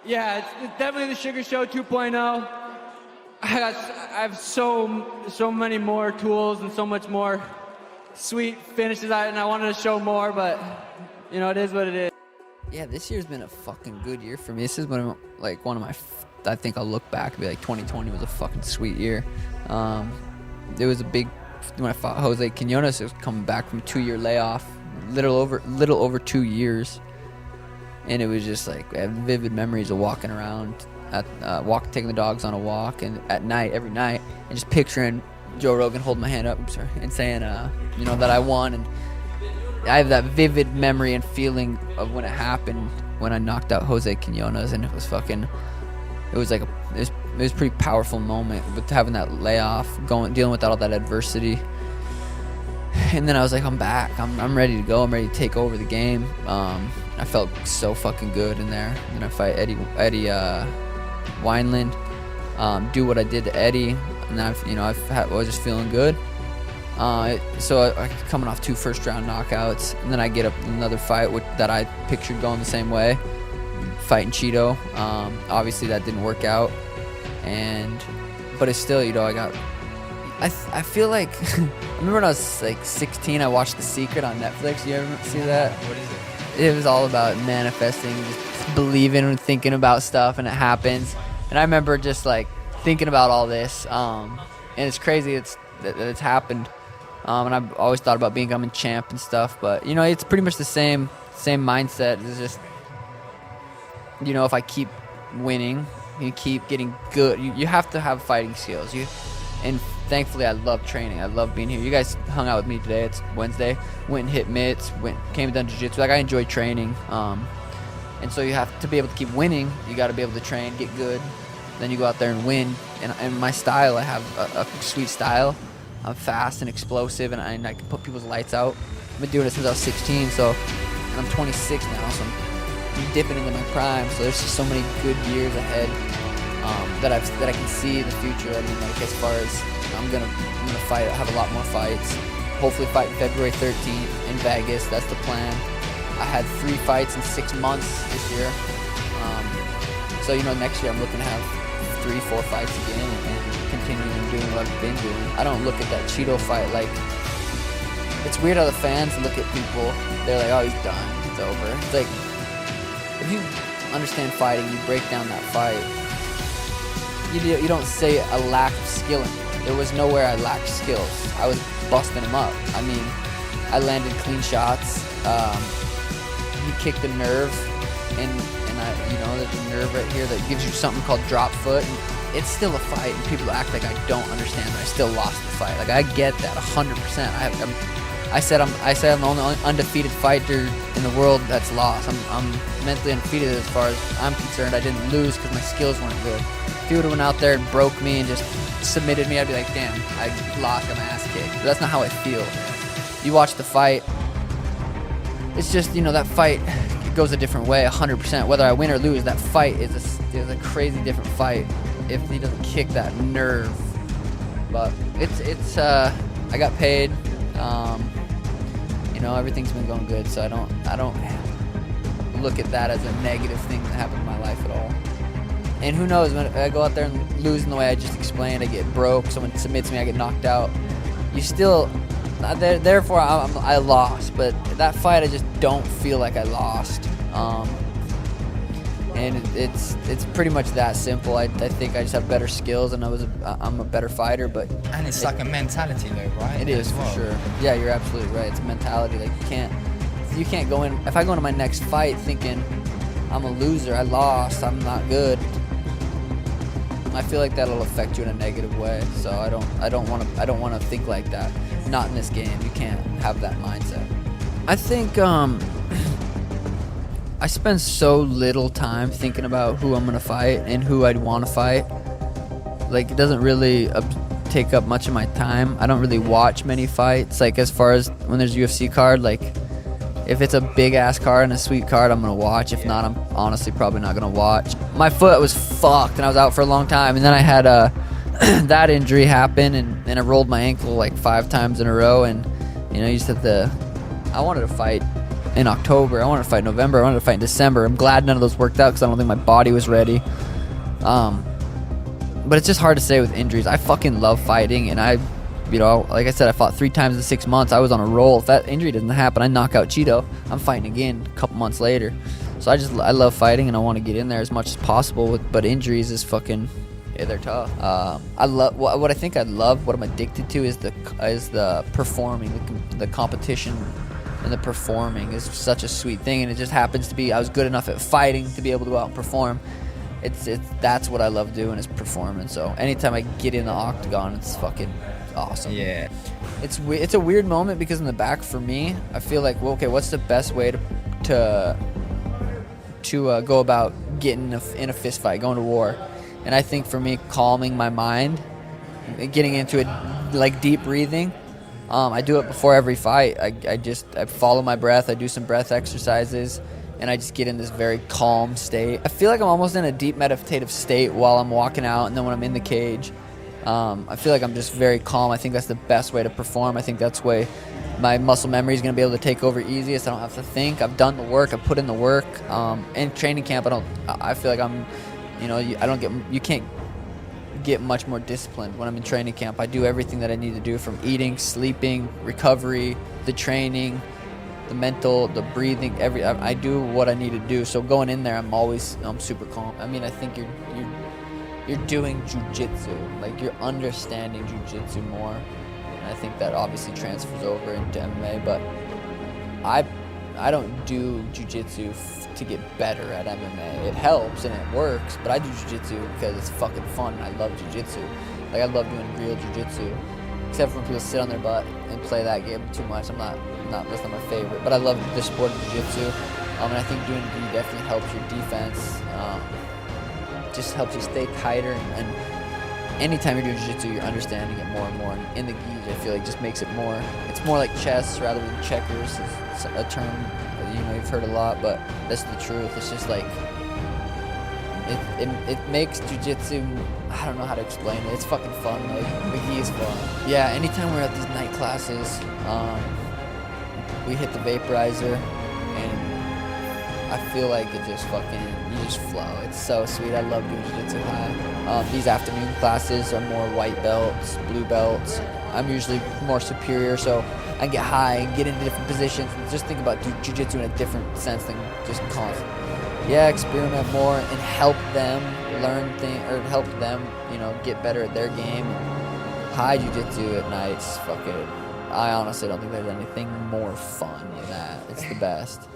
Yeah, it's definitely the Suga Show 2.0. I have so many more tools and so much more sweet finishes, and I wanted to show more, but you know, it is what it is. Yeah, this year's been a fucking good year for me. This is one of my, I think I'll look back and be like, 2020 was a fucking sweet year. It was a big, when I fought Jose Quinones, it was coming back from a 2-year layoff, little over 2 years. And it was just like, I have vivid memories of walking around, taking the dogs on a walk, and at night, every night, and just picturing Joe Rogan holding my hand up, and saying, that I won. And I have that vivid memory and feeling of when it happened, when I knocked out Jose Quinones, and it was a pretty powerful moment with having that layoff, dealing with all that adversity. And then I was like, I'm back. I'm ready to go. I'm ready to take over the game. I felt so fucking good in there. And then I fight Eddie Wineland, do what I did to Eddie, and I was just feeling good. So I coming off 2 first-round knockouts, and then I get up another fight that I pictured going the same way, fighting Cheeto. Obviously that didn't work out, but it's still, I feel like I remember when I was like 16, I watched The Secret on Netflix. You ever see that? What is it? It was all about manifesting, just believing and thinking about stuff, and it happens. And I remember just like thinking about all this, and it's crazy that it's happened. And I've always thought about becoming champ and stuff, but it's pretty much the same mindset. It's just, if I keep winning, you keep getting good. You have to have fighting skills. And thankfully, I love training. I love being here. You guys hung out with me today. It's Wednesday. Went and hit mitts. Came and done jiu-jitsu. Like, I enjoy training. And so you have to be able to keep winning. You got to be able to train, get good. Then you go out there and win. And my style, I have a sweet style. I'm fast and explosive, and I can put people's lights out. I've been doing it since I was 16, and I'm 26 now, so I'm dipping into my prime. So there's just so many good years ahead that I can see in the future. I mean, like, as far as I'm gonna fight, have a lot more fights. Hopefully, fight February 13th in Vegas. That's the plan. I had 3 fights in 6 months this year. So next year I'm looking to have 3-4 fights again and continuing doing what I've been doing. I don't look at that Cheeto fight like, it's weird how the fans look at people. They're like, oh, he's done, it's over. It's like, if you understand fighting, you break down that fight. You don't say a lack of skill in it. There was nowhere I lacked skills. I was busting him up. I mean, I landed clean shots. He kicked a nerve, and there's a nerve right here that gives you something called drop foot. And it's still a fight, and people act like I don't understand that I still lost the fight. Like, I get that 100%. I said I'm the only undefeated fighter in the world that's lost. I'm mentally undefeated as far as I'm concerned. I didn't lose because my skills weren't good. If he would have went out there and broke me and just submitted me, I'd be like, damn, I lost, got my ass kicked. But that's not how I feel. You watch the fight, it's just, that fight, it goes a different way, 100%. Whether I win or lose, that fight is a crazy different fight if he doesn't kick that nerve. But it's I got paid. Everything's been going good, so I don't look at that as a negative thing that happened in my life at all. And who knows, when I go out there and lose in the way I just explained, I get broke, someone submits me, I get knocked out. You still, therefore I lost, but that fight I just don't feel like I lost. And it's pretty much that simple. I think I just have better skills, and I'm a better fighter. But and it's like a mentality, though, right? It is, for sure. Yeah, you're absolutely right. It's a mentality. Like, you can't go in. If I go into my next fight thinking I'm a loser, I lost, I'm not good, I feel like that'll affect you in a negative way. So I don't want to think like that. Not in this game. You can't have that mindset. I think I spend so little time thinking about who I'm gonna fight and who I'd want to fight. Like, it doesn't really take up much of my time. I don't really watch many fights. Like, as far as when there's a UFC card, like, if it's a big ass card and a sweet card, I'm gonna watch. If not, I'm honestly probably not gonna watch. My foot was fucked and I was out for a long time, and then I had that injury happen, and I rolled my ankle like 5 times in a row, and you just have to. I wanted to fight in October. I wanted to fight in November. I wanted to fight in December. I'm glad none of those worked out because I don't think my body was ready. But it's just hard to say with injuries. I fucking love fighting, and like I said, I fought 3 times in 6 months. I was on a roll. If that injury doesn't happen, I knock out Cheeto, I'm fighting again a couple months later. So I love fighting, and I want to get in there as much as possible. But injuries is fucking, yeah, they're tough. I love what I think I love. What I'm addicted to is the performing, the competition, and the performing is such a sweet thing. And it just happens to be I was good enough at fighting to be able to go out and perform. That's what I love doing is performing. So anytime I get in the octagon, it's fucking awesome. Yeah. It's a weird moment because in the back for me, I feel like, well, okay, what's the best way to go about getting in a fist fight, going to war? And I think for me, calming my mind, getting into it, like deep breathing. I do it before every fight. I follow my breath. I do some breath exercises. And I just get in this very calm state. I feel like I'm almost in a deep meditative state while I'm walking out, and then when I'm in the cage, I feel like I'm just very calm. I think that's the best way to perform. I think that's the way my muscle memory is going to be able to take over easiest. I don't have to think. I've done the work. I've put in the work. In training camp, I feel like I'm, you can't get much more disciplined when I'm in training camp. I do everything that I need to do, from eating, sleeping, recovery, the training, the mental, the breathing, I do what I need to do. So going in there, I'm super calm. I mean, I think you're doing jujitsu, like you're understanding jujitsu more. And I think that obviously transfers over into MMA, but I don't do jujitsu to get better at MMA. It helps and it works, but I do jujitsu because it's fucking fun and I love jujitsu. Like I love doing real jujitsu. Except for when people sit on their butt and play that game too much. That's not my favorite. But I love the sport of jiu-jitsu. And I think doing gi definitely helps your defense. Just helps you stay tighter. And anytime you're doing jiu-jitsu, you're understanding it more and more. And in the gi, I feel like just makes it more. It's more like chess rather than checkers. It's a term you've heard a lot, but that's the truth. It's just like it makes jiu-jitsu, I don't know how to explain it. It's fucking fun. Like the gi is fun. Yeah, anytime we're at these night classes, we hit the vaporizer, and I feel like you just flow. It's so sweet. I love doing jiu-jitsu high. These afternoon classes are more white belts, blue belts. I'm usually more superior, so I get high and get into different positions and just think about jiu-jitsu in a different sense than just constant. Yeah, experiment more and help them learn things, or help them, get better at their game. High jiu-jitsu at night is fucking, I honestly don't think there's anything more fun than that. It's the best.